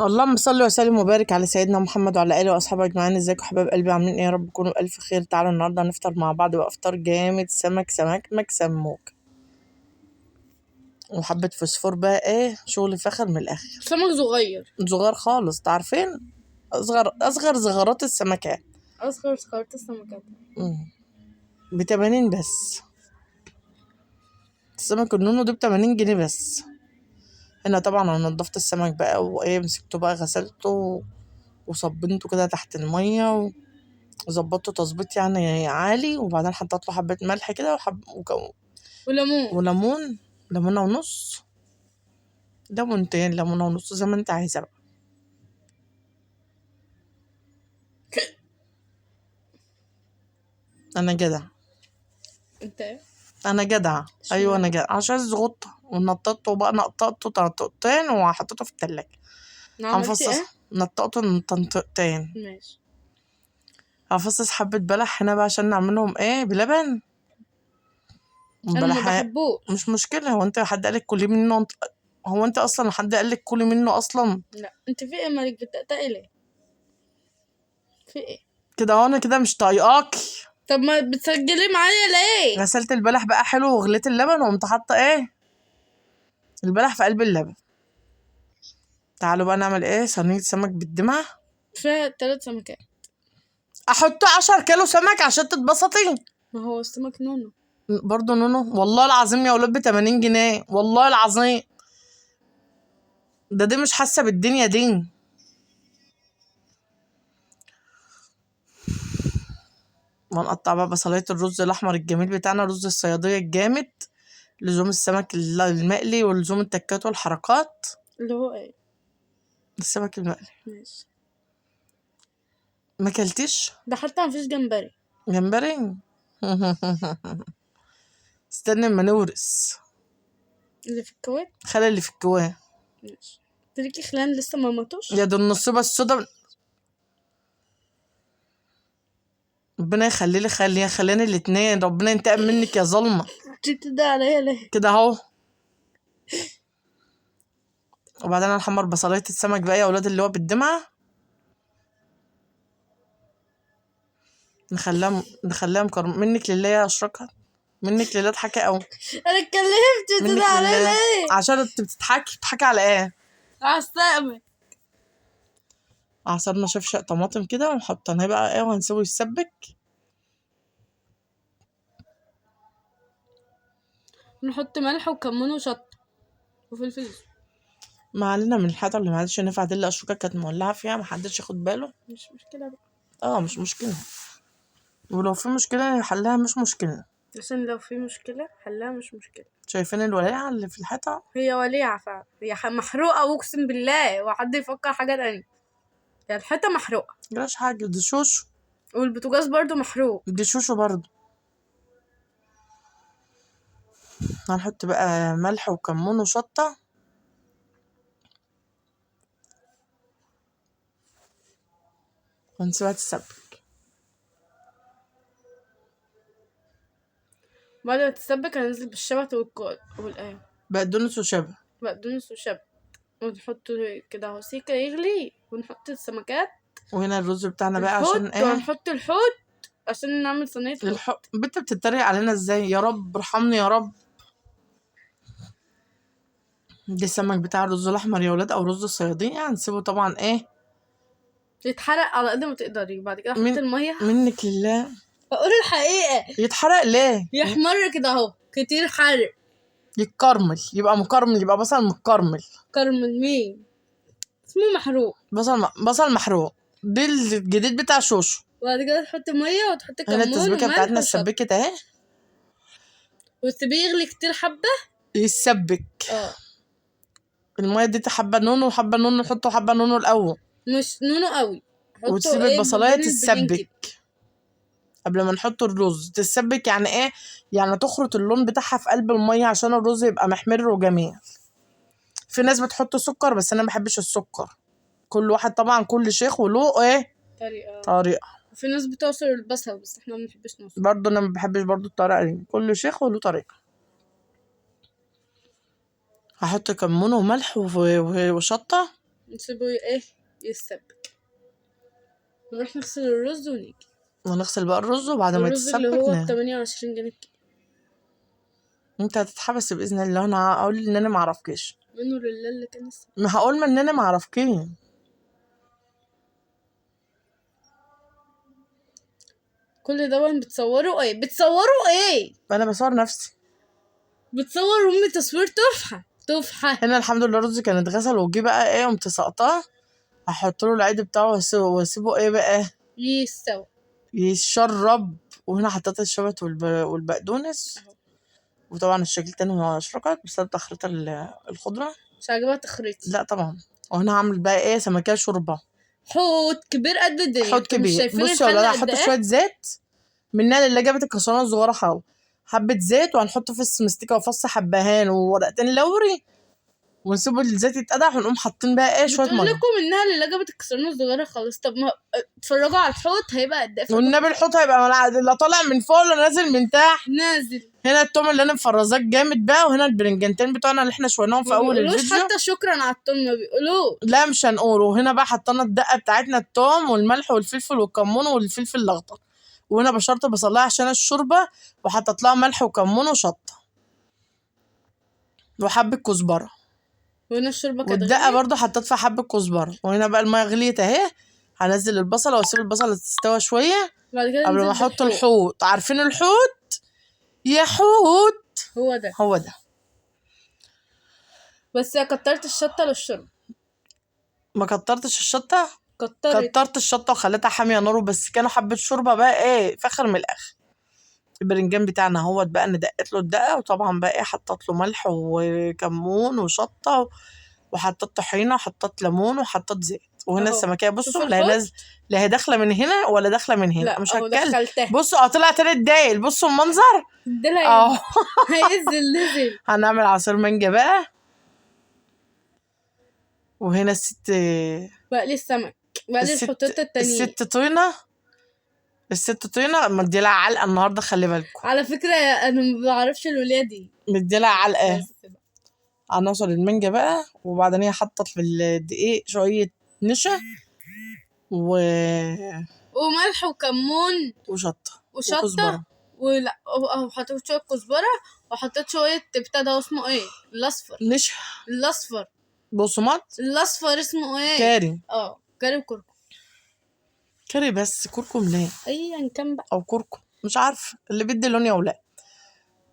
اللهم صل وسلم وبارك على سيدنا محمد وعلى اله واصحابه اجمعين. ازيكم حبايب قلبي؟ عاملين ايه؟ يا رب تكونوا بالف خير. تعالوا النهارده نفطر مع بعض وافطار جامد. سمك سموك وحبه فوسفور بقى، ايه شغل فخر من الاخر. سمك صغير صغير خالص، تعرفين اصغر زغرات السمكات. اصغر صغيرة السمكات. ب80 بس. السمك النونو ده ب80 جنيه بس. هنا طبعا انا نضفت السمك بقى وايه، مسكته بقى غسلته وصبنته كده تحت الميه وظبطته تظبيط يعني عالي، وبعدين حطيت له حبة ملح كده وليمون. ليمونة ونص، ليمونتين، ليمونة ونص زي ما انت عايزة بقى. انا جدع. انت ايه؟ انا جدع. ايوه انا جدع عشان الزغطة، ونططته بقى، نقطته طنطقتين وحطيته في التلاجة. عملتي هنفصص ايه؟ نطقته طنطقتين. ماشي. هفصص حبة بلح هنا بقى عشان نعملهم ايه بلبن. انا ما بلح بحبوش. مش مشكلة. هو انت حد قالك كلي منه؟ هو انت اصلا حد قالك كلي منه اصلا؟ لا، انت في ايه؟ مالك بتقطقي ليه؟ في ايه؟ كده وانا كده مش طايقاكي. طب ما بتسجلي معايا ليه؟ غسلت البلح بقى حلو وغليت اللبن وقمت حاطه ايه البلح في قلب اللبن. تعالوا بقى نعمل ايه صينيه سمك بالدمعه. فيها 3 سمكات. احط 10 كيلو سمك عشان تتبسطي؟ ما هو السمك نونو. برضه نونو؟ والله العظيم يا ولاد ب80 جنيه، والله العظيم. دي مش حاسه بالدنيا دي. ونقطع بقى بصلايه الرز الاحمر الجميل بتاعنا، رز الصياديه الجامد، لزوم السمك المقلي ولزوم التكات والحركات. اللي هو ايه؟ السمك المقلي. ماشي. ما كلتش ده حتى مفيش جمبري. جمبري؟ استنى اما نورس. اللي في الكويت. خلي اللي في الكواه. ماشي. تريكي خلان لسه ما ماتوش. يا دي النصيبة السودا. ربنا خليني الاتنين. ربنا ينتقم منك يا ظلمة. جيت ده عليا ليه؟ كده اهو. وبعدين هنحمر بصلاية السمك بقى يا ولاد اللي هو بالدمعة. نخليها منك لله يا اشركها. منك لله اضحكي قوي. انا اتكلمت. منك ده عليا لله. ليه؟ عشان انت بتضحكي على ايه؟ عالسقمة. عصرنا شفشق طماطم كده وحطيناه بقى ايه وهنسوي يتسبك. نحط ملح وكمون وشطة وفلفل اسود. ما علينا من الحاجة اللي معلش ينفع دي اللي اشركها كانت مولعة فيها محدش ياخد باله. مش مشكلة بقى. مش مشكلة. ولو في مشكلة حلها مش مشكلة. عشان لو في مشكلة حلها مش مشكلة. شايفين الولاعة اللي في الحيطة؟ هي وليعة فعلا. هي محروقة اقسم بالله، وحد يفكر حاجة تانية. يعني الحيطة محروقة. مجراش حاجة، دي شوشو. والبوتاجاز برضو محروق. دي شوشو برضو. هنحط بقى ملح وكمون وشطة. ونسيبها تتسبك. بعد ما تتسبك هننزل بالشبت والايه بقدونس وشبه. بقدونس وشبت. ونحط كده اهو سيكة يغلي، ونحط السمكات. وهنا الرز بتاعنا بقى عشان ايه؟ وهنحط الحوت عشان نعمل صينية حوت. بنت بتتريق علينا ازاي؟ يا رب ارحمني يا رب. دي السمك بتاع الرز الاحمر يا ولاد، او رز الصيادية. هنسيبه طبعا ايه يتحرق على قد ما تقدري. بعد كده احط المية. منك لله. اقول الحقيقة. يتحرق ليه؟ يحمر كده اهو كتير حرق. يتكرمل، يبقى مكرمل، يبقى بصل متكرمل. كرمل مين؟ اسمه محروق. بصل محروق. دي الجديد بتاع شوشو. وبعد كده تحط مية وتحط هنا كمون التسبيكة وملح بتاعتنا وشطة. اتسبكت اهي. وتسيبيه يغلي كتير حبة. يتسبك. اه. المية دي حبة نونو وحبة نونو، نحطه حبة نونو الأول. مش نونو قوي. وتسيب ايه البصلاية بين البنين كده. تتسبك قبل ما نحط الرز. تتسبك يعني ايه؟ يعني تخرط اللون بتاعها في قلب المية عشان الرز يبقى محمر وجميل. في ناس بتحط سكر بس انا ما بحبش السكر. كل واحد طبعا، كل شيخ وله ايه طريقة. في ناس بتعصر البصل بس احنا ما بنحبش نعصر. برضه انا ما بحبش برضه الطريقة دي. كل شيخ وله طريقة. هحط كمون وملح وشطة. نسيبه ايه يتسبك، نروح نغسل الرز ونيجي. ونغسل بقى الرز وبعد ما الرز اللي يتسبك هو ب28 جنيه الكيلو. انت هتتحبس باذن الله. انا هقول ان انا معرفكش، منه لله اللي كان السبب. ما هقول ما ان انا معرفكش. كل ده بتصوروا ايه؟ بتصوروا ايه؟ انا بصور نفسي. بتصور امي تصوير تحفه تحفه. هنا الحمد لله الرز كان اتغسل، وجي بقى ايه قمت سقطاه، هحط له العيد بتاعه واسيبه ايه بقى يستوى يتشرب. وهنا حطيت الشبت والبقدونس، اهو. وطبعا الشكل تاني هو اشرقت بسبب تخريط الخضرة. مش عاجبها تخريطي. لا طبعا. وهنا هعمل بقى ايه سمكية شوربة. حوض كبير قد الدنيا. حوض انتوا مش كبير. شايفين بصي يا ولاد، الحله قد هحط ايه؟ شوية زيت منها اللي جابت الكسرانة الصغيرة خالص، حبة زيت، وهنحط فص مستكة وفص حبهان وورقتين لوري، ونسيب الزيت يتقدح، ونقوم حاطين بقى ايه شوية بتقول مية. لكم انها اللي لجبت الكسرانه الصغيره خالص. طب ما اتفرجوا على الحوض هيبقى قد ايه في والنبي الحوض هيبقى لا طالع من فوق ولا نازل من تحت. نازل. هنا التوم اللي انا مفرزاه جامد بقى، وهنا البرنجانتين بتوعنا اللي احنا شويناهم في ما اول بيقولوش الفيديو. حتى شكرا على التوم، ما بيقولوش. لا مش هنقوله. وهنا بقى حطينا الدقه بتاعتنا، التوم والملح والفلفل والكمون والفلفل الاخضر. وهنا بشرت بصلها عشان الشوربه، وحطيت لها ملح وكمون وشطه وحبه كزبره. وهنا الشوربه كانت والدقه غليت. برضو حطيت فيها حبه كزبره. وهنا بقى الميه غليت اهي، هنزل البصله واسيب البصله تستوي شويه بعد كده قبل ما ننزل احط بالحوض. الحوت. عارفين الحوت؟ يا حوت هو ده. هو ده. بس كترت الشطه للشرب. ما كترتش الشطه. كترت. كترت الشطه وخليتها حاميه نار، بس كانوا حبه شوربه بقى ايه فخر من الاخر. البرنجان بتاعنا اهوت بقى انا دقت له الدقه، وطبعا بقى ايه حطيت له ملح وكمون وشطه، وحطيت طحينه وحطيت ليمون وحطيت زيت. وهنا اهو. السمكيه شوف بصوا لا الحوض. نازل، لا هي داخله من هنا ولا داخله من هنا. لا مش اهو هتكلم. دخلتها. بصوا طلع 3 دقايق. بصوا المنظر اديلها اه. هينزل نزل. هنعمل عصير مانجا بقى. وهنا الست بقلي السمك. بقلي الحوتات التانيين. الست طينة مديلها علقة النهاردة، خلي بالكم. على فكرة انا ما بعرفش الولاد دي. مديلها علقة. بس بقى. عناصر المانجا بقى. وبعدين هي حطت في الدقيق شوية نشا وملح وكمون وشطة وشطة. وكزبرة. ولا حطيت شوية كزبرة، وحطيت شوية بتاع ده اسمه ايه الاصفر. نشا. الاصفر. بقسماط. الاصفر اسمه ايه؟ كاري. كاري وكركم. كاري بس كركم ليه؟ ايا كان بقى. او كركم مش عارفه اللي بيدي لون يا ولاد.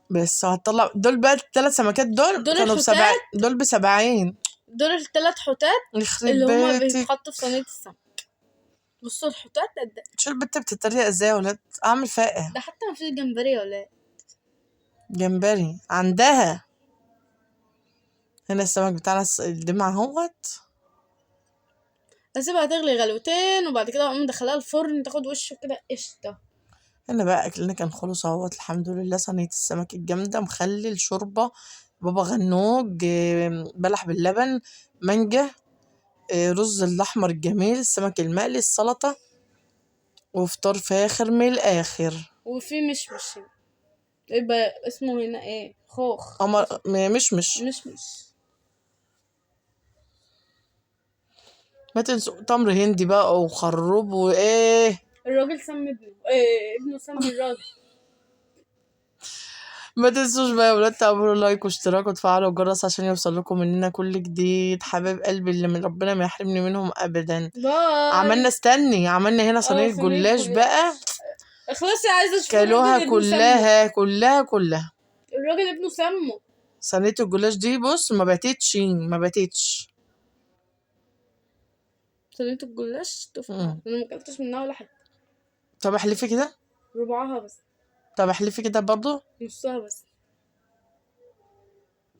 بس هطلع دول بقى ال3 سمكات دول كانوا الحوتات. دول ب70. دول ال3 حوتات يخرب اللي هما بيتك. بيتحطوا في صينية السمك. بصوا الحوتات قد ايه. شو البت بتتريق ازاي يا ولاد؟ اعمل فيها ايه؟ ده حتى مفيش جمبري ولا ايه. جمبري عندها. هنا السمك بتاعنا الدمع اهوت. اسيبها تغلي غلوتين، وبعد كده اقوم مدخلها الفرن تاخد وشه كده قشطه. هنا بقى اكلنا كان خلص اهوت الحمد لله. صينيه السمك الجامده، مخلل، شوربه، بابا غنوج، بلح باللبن، مانجا، رز الاحمر الجميل، السمك المقلي، السلطه، وفطار فاخر من الاخر. وفي مشمش هنا. يبقى اسمه هنا ايه؟ خوخ. مشمش. مشمش. ما تنسوا تمر هندي بقى وخروب وايه. الراجل سمي ابنه ابنه سمي الراجل. ما تنسوش بقى يا ولاد تعملوا لايك واشتراك وتفعلوا الجرس عشان يوصل لكم مننا كل جديد. حبايب قلبي اللي من ربنا ما يحرمني منهم ابدا. باي. عملنا هنا صينيه صينية جلاش بقى. اخلصي عايزه اشوف كلوها الراجل ابنه كلها. الراجل ابنه سمه. صينيه الجلاش دي بص ما باتتش. صينية الجلاش تحفة. انا ما اكلتش منها ولا حاجه. طب احلفي كده. ربعها بس. طب احلفي كده برضو. نصها بس.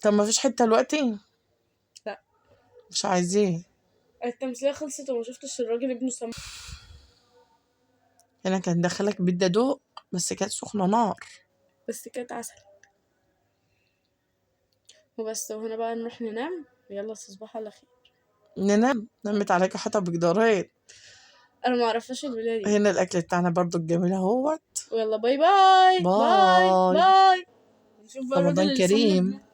طب ما فيش حته دلوقتي. لا مش عايزين. التمثيليه خلصت وما شفتش الراجل ابنه سمه. هنا كان دخلك بالدوق بس كانت سخنه نار. بس كانت عسل. وبس. وهنا بقى نروح ننام. يلا تصبحوا على خير. ننام. نمت عليك حتى بجدارين. انا ما اعرفش الولايه دي. هنا الاكل بتاعنا برضو الجميل اهوت. ويلا باي باي باي. باي. نشوف بقى الراجل رمضان اللي صمم كريم. ابنه.